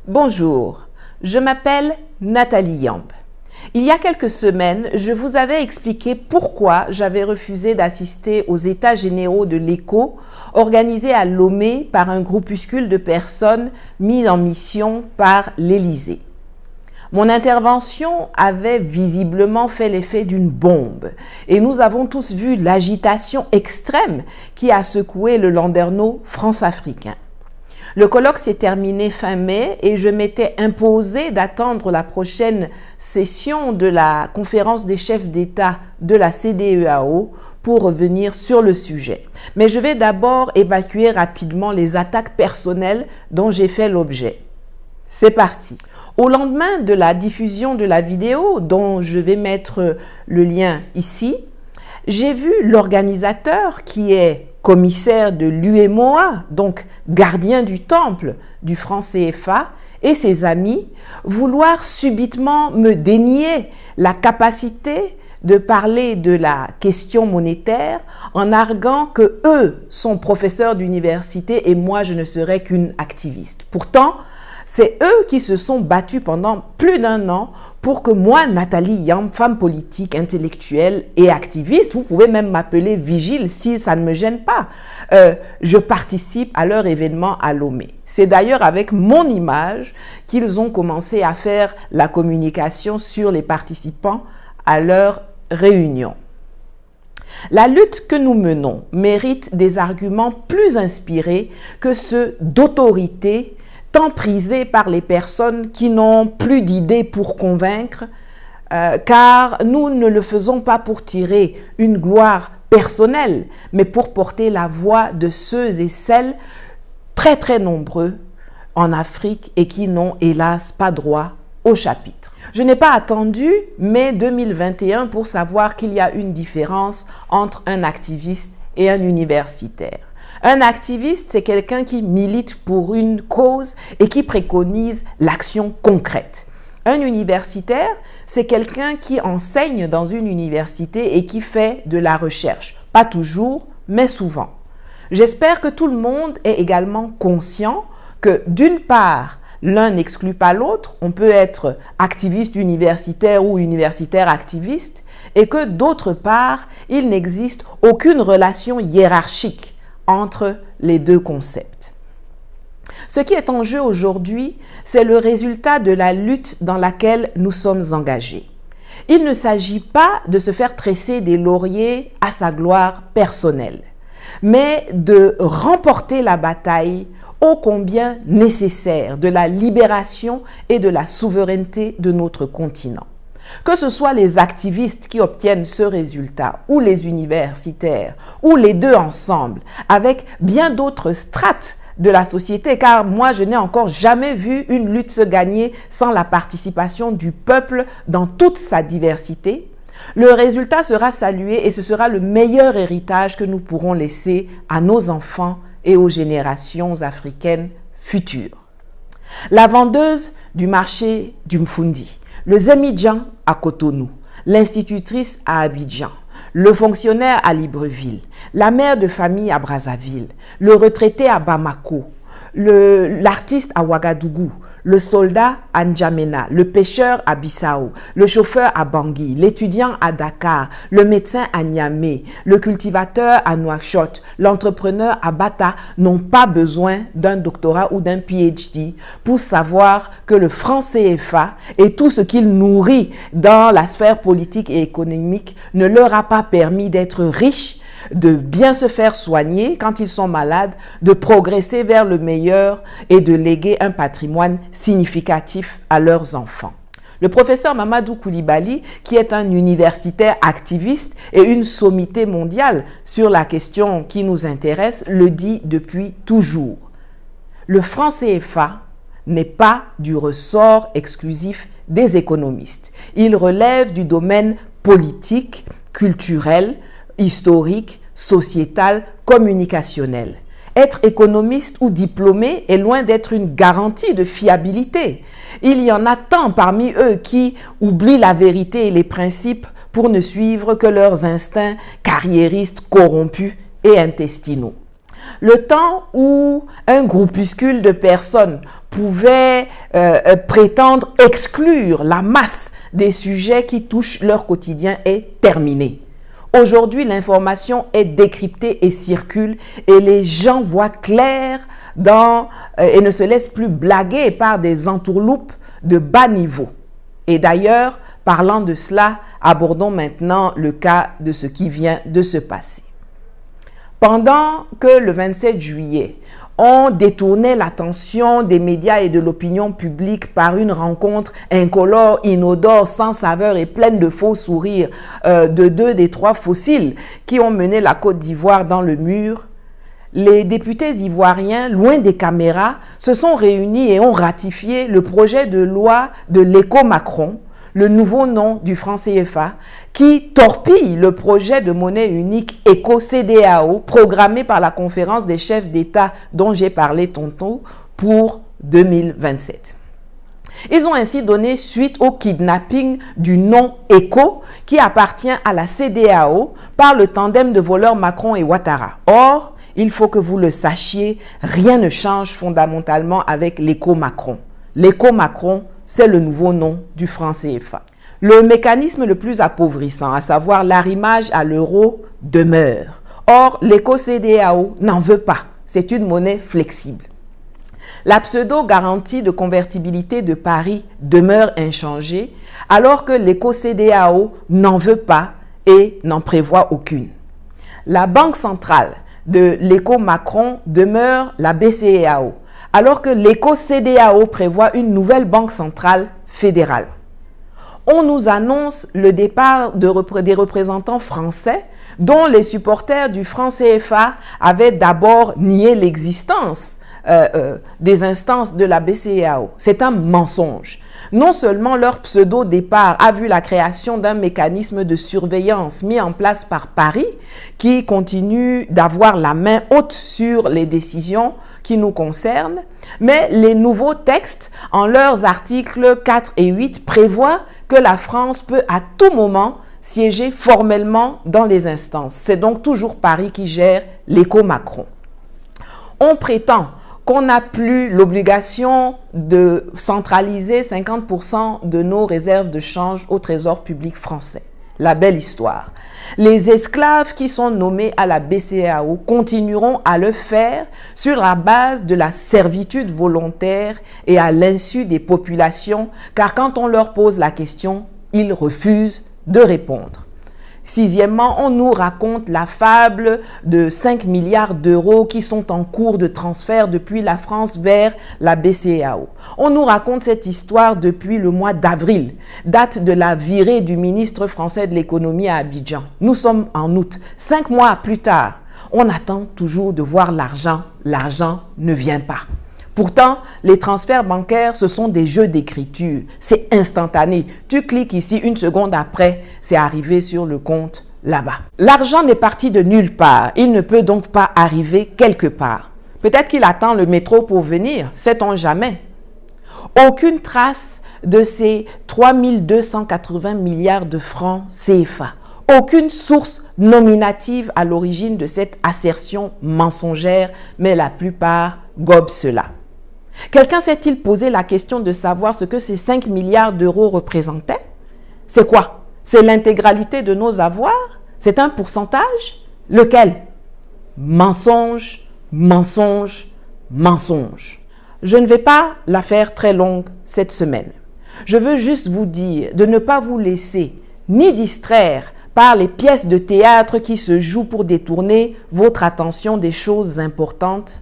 Bonjour, je m'appelle Nathalie Yamb. Il y a quelques semaines, je vous avais expliqué pourquoi j'avais refusé d'assister aux États généraux de l'Écho organisés à Lomé par un groupuscule de personnes mises en mission par l'Élysée. Mon intervention avait visiblement fait l'effet d'une bombe et nous avons tous vu l'agitation extrême qui a secoué le landerneau France-Africain. Le colloque s'est terminé fin mai et je m'étais imposé d'attendre la prochaine session de la conférence des chefs d'État de la CEDEAO pour revenir sur le sujet. Mais je vais d'abord évacuer rapidement les attaques personnelles dont j'ai fait l'objet. C'est parti. Au lendemain de la diffusion de la vidéo, dont je vais mettre le lien ici, j'ai vu l'organisateur qui est commissaire de l'UEMOA, donc gardien du temple du franc CFA, et ses amis vouloir subitement me dénier la capacité de parler de la question monétaire en arguant que eux sont professeurs d'université et moi je ne serais qu'une activiste. Pourtant, c'est eux qui se sont battus pendant plus d'1 an pour que moi, Nathalie Yamb, femme politique, intellectuelle et activiste, vous pouvez même m'appeler Vigile si ça ne me gêne pas, je participe à leur événement à Lomé. C'est d'ailleurs avec mon image qu'ils ont commencé à faire la communication sur les participants à leur réunion. La lutte que nous menons mérite des arguments plus inspirés que ceux d'autorité tant prisés par les personnes qui n'ont plus d'idées pour convaincre, car nous ne le faisons pas pour tirer une gloire personnelle, mais pour porter la voix de ceux et celles très nombreux en Afrique et qui n'ont hélas pas droit au chapitre. Je n'ai pas attendu mai 2021 pour savoir qu'il y a une différence entre un activiste et un universitaire. Un activiste, c'est quelqu'un qui milite pour une cause et qui préconise l'action concrète. Un universitaire, c'est quelqu'un qui enseigne dans une université et qui fait de la recherche. Pas toujours, mais souvent. J'espère que tout le monde est également conscient que d'une part, l'un n'exclut pas l'autre. On peut être activiste universitaire ou universitaire activiste et que d'autre part, il n'existe aucune relation hiérarchique entre les deux concepts. Ce qui est en jeu aujourd'hui, c'est le résultat de la lutte dans laquelle nous sommes engagés. Il ne s'agit pas de se faire tresser des lauriers à sa gloire personnelle, mais de remporter la bataille ô combien nécessaire de la libération et de la souveraineté de notre continent. Que ce soit les activistes qui obtiennent ce résultat, ou les universitaires, ou les deux ensemble, avec bien d'autres strates de la société, car moi je n'ai encore jamais vu une lutte se gagner sans la participation du peuple dans toute sa diversité, le résultat sera salué et ce sera le meilleur héritage que nous pourrons laisser à nos enfants et aux générations africaines futures. La vendeuse du marché du Mfundi, le Zemidjan à Cotonou, l'institutrice à Abidjan, le fonctionnaire à Libreville, la mère de famille à Brazzaville, le retraité à Bamako, l'artiste à Ouagadougou, le soldat à N'Djamena, le pêcheur à Bissau, le chauffeur à Bangui, l'étudiant à Dakar, le médecin à Niamey, le cultivateur à Nouakchott, l'entrepreneur à Bata n'ont pas besoin d'un doctorat ou d'un PhD pour savoir que le franc CFA et tout ce qu'il nourrit dans la sphère politique et économique ne leur a pas permis d'être riches, de bien se faire soigner quand ils sont malades, de progresser vers le meilleur et de léguer un patrimoine significatif à leurs enfants. Le professeur Mamadou Koulibaly, qui est un universitaire activiste et une sommité mondiale sur la question qui nous intéresse, le dit depuis toujours. Le franc CFA n'est pas du ressort exclusif des économistes. Il relève du domaine politique, culturel, historique, sociétal, communicationnel. Être économiste ou diplômé est loin d'être une garantie de fiabilité. Il y en a tant parmi eux qui oublient la vérité et les principes pour ne suivre que leurs instincts carriéristes corrompus et intestinaux. Le temps où un groupuscule de personnes pouvait prétendre exclure la masse des sujets qui touchent leur quotidien est terminé. Aujourd'hui, l'information est décryptée et circule et les gens voient clair et ne se laissent plus blaguer par des entourloupes de bas niveau. Et d'ailleurs, parlant de cela, abordons maintenant le cas de ce qui vient de se passer. Pendant que le 27 juillet, on détournait l'attention des médias et de l'opinion publique par une rencontre incolore, inodore, sans saveur et pleine de faux sourires de 2 des 3 fossiles qui ont mené la Côte d'Ivoire dans le mur, les députés ivoiriens, loin des caméras, se sont réunis et ont ratifié le projet de loi de l'éco-Macron, le nouveau nom du franc CFA, qui torpille le projet de monnaie unique éco-CEDEAO programmé par la conférence des chefs d'État dont j'ai parlé tantôt pour 2027. Ils ont ainsi donné suite au kidnapping du nom éco qui appartient à la CEDEAO par le tandem de voleurs Macron et Ouattara. Or, il faut que vous le sachiez, rien ne change fondamentalement avec l'éco-Macron. L'éco-Macron, c'est le nouveau nom du franc CFA. Le mécanisme le plus appauvrissant, à savoir l'arrimage à l'euro, demeure. Or, l'éco-CEDEAO n'en veut pas. C'est une monnaie flexible. La pseudo-garantie de convertibilité de Paris demeure inchangée, alors que l'éco-CEDEAO n'en veut pas et n'en prévoit aucune. La banque centrale de l'éco-Macron demeure la BCEAO, alors que l'éco-CEDEAO prévoit une nouvelle banque centrale fédérale. On nous annonce le départ des représentants français dont les supporters du franc CFA avaient d'abord nié l'existence des instances de la BCEAO. C'est un mensonge. Non seulement leur pseudo-départ a vu la création d'un mécanisme de surveillance mis en place par Paris qui continue d'avoir la main haute sur les décisions qui nous concernent, mais les nouveaux textes, en leurs articles 4 et 8, prévoient que la France peut à tout moment siéger formellement dans les instances. C'est donc toujours Paris qui gère l'éco-Macron. On prétend qu'on n'a plus l'obligation de centraliser 50% de nos réserves de change au Trésor public français. La belle histoire. Les esclaves qui sont nommés à la BCEAO continueront à le faire sur la base de la servitude volontaire et à l'insu des populations, car quand on leur pose la question, ils refusent de répondre. Sixièmement, on nous raconte la fable de 5 milliards d'euros qui sont en cours de transfert depuis la France vers la BCEAO. On nous raconte cette histoire depuis le mois d'avril, date de la virée du ministre français de l'économie à Abidjan. Nous sommes en août. 5 mois plus tard, on attend toujours de voir l'argent. L'argent ne vient pas. Pourtant, les transferts bancaires, ce sont des jeux d'écriture. C'est instantané. Tu cliques ici, 1 seconde après, c'est arrivé sur le compte là-bas. L'argent n'est parti de nulle part. Il ne peut donc pas arriver quelque part. Peut-être qu'il attend le métro pour venir. Sait-on jamais? Aucune trace de ces 3280 milliards de francs CFA. Aucune source nominative à l'origine de cette assertion mensongère, mais la plupart gobent cela. Quelqu'un s'est-il posé la question de savoir ce que ces 5 milliards d'euros représentaient? C'est quoi? C'est l'intégralité de nos avoirs? C'est un pourcentage? Lequel? Mensonge, mensonge, mensonge. Je ne vais pas la faire très longue cette semaine. Je veux juste vous dire de ne pas vous laisser ni distraire par les pièces de théâtre qui se jouent pour détourner votre attention des choses importantes,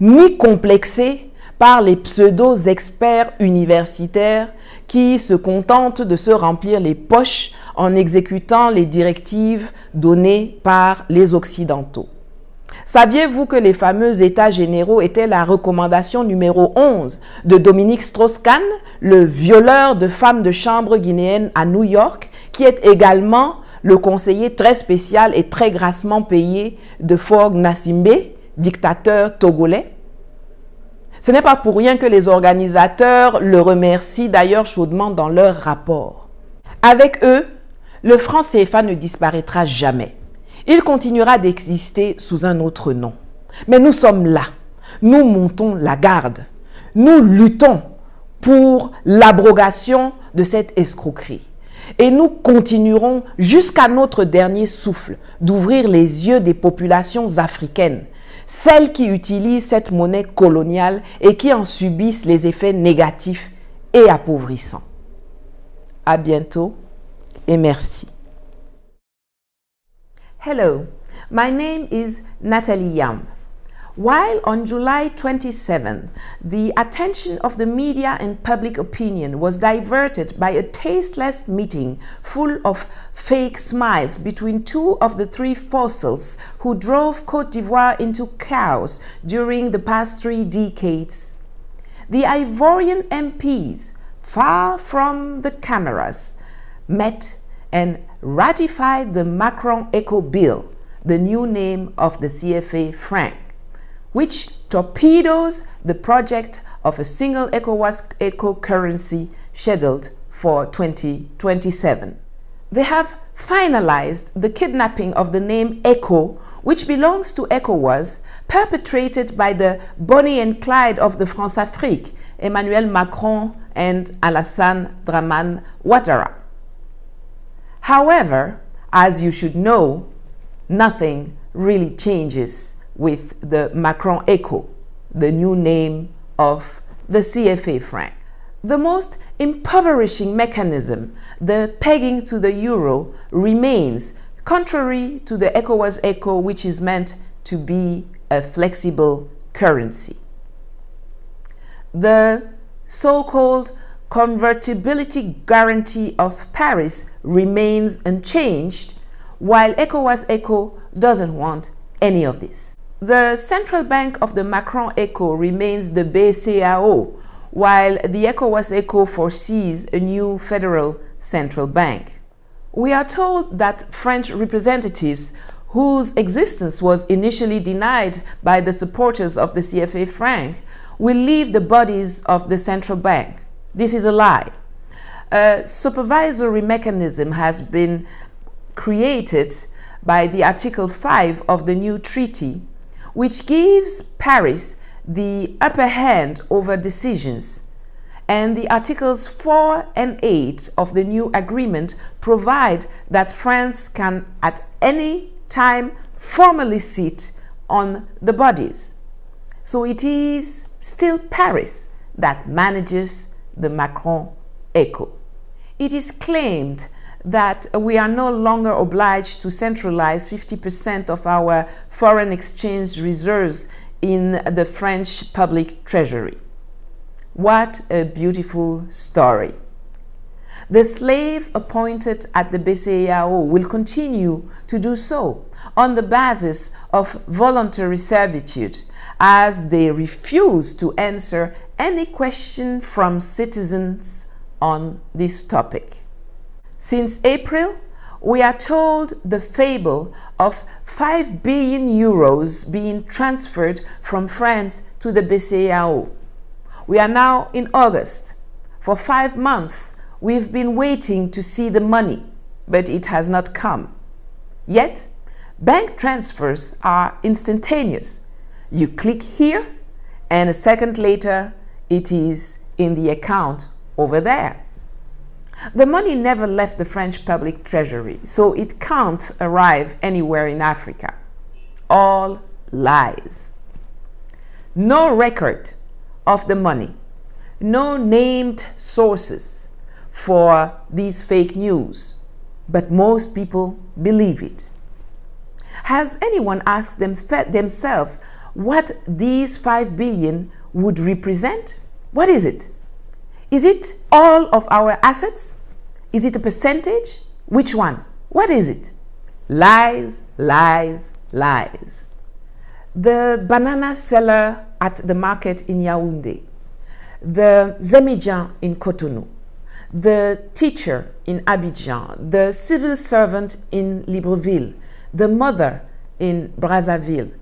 ni complexer par les pseudo-experts universitaires qui se contentent de se remplir les poches en exécutant les directives données par les Occidentaux. Saviez-vous que les fameux États généraux étaient la recommandation numéro 11 de Dominique Strauss-Kahn, le violeur de femmes de chambre guinéenne à New York, qui est également le conseiller très spécial et très grassement payé de Faure Gnassingbé, dictateur togolais? Ce n'est pas pour rien que les organisateurs le remercient d'ailleurs chaudement dans leur rapport. Avec eux, le franc CFA ne disparaîtra jamais. Il continuera d'exister sous un autre nom. Mais nous sommes là. Nous montons la garde. Nous luttons pour l'abrogation de cette escroquerie. Et nous continuerons jusqu'à notre dernier souffle d'ouvrir les yeux des populations africaines, celles qui utilisent cette monnaie coloniale et qui en subissent les effets négatifs et appauvrissants. À bientôt et merci. Hello, my name is Nathalie Yamb. While on July 27, the attention of the media and public opinion was diverted by a tasteless meeting full of fake smiles between two of the three fossils who drove Côte d'Ivoire into chaos during the past 3 decades, the Ivorian MPs, far from the cameras, met and ratified the Macron Eco Bill, the new name of the CFA franc, which torpedoes the project of a single ECOWAS eco currency scheduled for 2027. They have finalized the kidnapping of the name ECO, which belongs to ECOWAS, perpetrated by the Bonnie and Clyde of the France-Afrique, Emmanuel Macron and Alassane Dramane Ouattara. However, as you should know, nothing really changes with the Macron Eco, the new name of the CFA franc. The most impoverishing mechanism, the pegging to the euro, remains, contrary to the ECOWAS Eco, which is meant to be a flexible currency. The so-called convertibility guarantee of Paris remains unchanged, while ECOWAS Eco doesn't want any of this. The central bank of the Macron Eco remains the BCAO, while the ECOWAS Eco foresees a new federal central bank. We are told that French representatives, whose existence was initially denied by the supporters of the CFA franc, will leave the bodies of the central bank. This is a lie. A supervisory mechanism has been created by the Article 5 of the new treaty, which gives Paris the upper hand over decisions, and the Articles 4 and 8 of the new agreement provide that France can at any time formally sit on the bodies. So it is still Paris that manages the Macron Eco. It is claimed that we are no longer obliged to centralize 50% of our foreign exchange reserves in the French public treasury. What a beautiful story. The slave appointed at the BCEAO will continue to do so on the basis of voluntary servitude, as they refuse to answer any question from citizens on this topic. Since April, we are told the fable of 5 billion euros being transferred from France to the BCEAO. We are now in August. For 5 months, we've been waiting to see the money, but it has not come. Yet, bank transfers are instantaneous. You click here, and a second later, it is in the account over there. The money never left the French public treasury, so it can't arrive anywhere in Africa. All lies. No record of the money, no named sources for these fake news, but most people believe it. Has anyone asked themselves what these 5 billion would represent? What is it? Is it all of our assets? Is it a percentage? Which one? What is it? Lies, lies, lies. The banana seller at the market in Yaoundé, the Zemidjan in Cotonou, the teacher in Abidjan, the civil servant in Libreville, the mother in Brazzaville,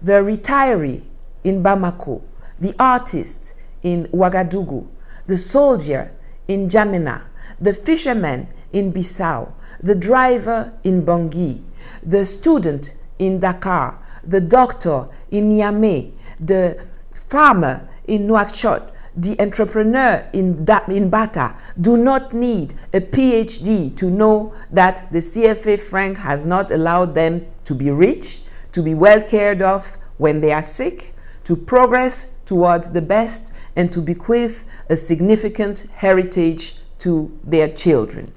the retiree in Bamako, the artist in Ouagadougou, the soldier in N'Djamena, the fisherman in Bissau, the driver in Bangui, the student in Dakar, the doctor in Niamey, the farmer in Nouakchott, the entrepreneur in Bata do not need a PhD to know that the CFA franc has not allowed them to be rich, to be well cared of when they are sick, to progress towards the best, and to bequeath a significant heritage to their children.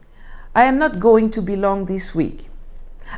I am not going to be long this week.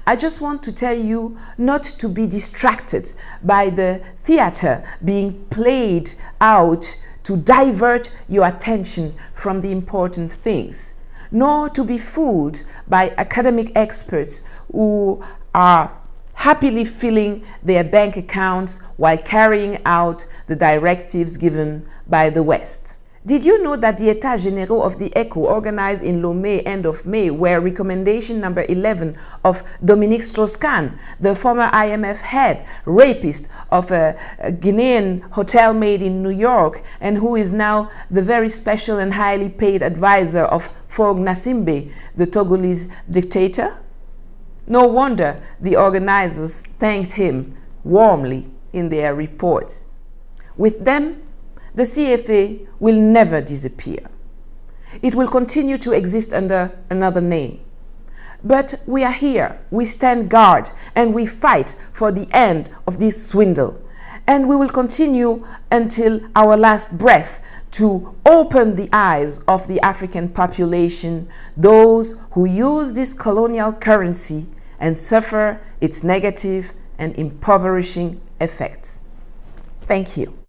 I just want to tell you not to be distracted by the theater being played out to divert your attention from the important things, nor to be fooled by academic experts who are happily filling their bank accounts while carrying out the directives given by the West. Did you know that the États Généraux of the ECO organized in Lomé end of May were recommendation number 11 of Dominique Strauss-Kahn, the former IMF head, rapist of a Guinean hotel maid in New York, and who is now the very special and highly paid advisor of Faure Gnassingbé, the Togolese dictator? No wonder the organizers thanked him warmly in their report. With them, the CFA will never disappear. It will continue to exist under another name. But we are here, we stand guard, and we fight for the end of this swindle. And we will continue until our last breath to open the eyes of the African population, those who use this colonial currency and suffer its negative and impoverishing effects. Thank you.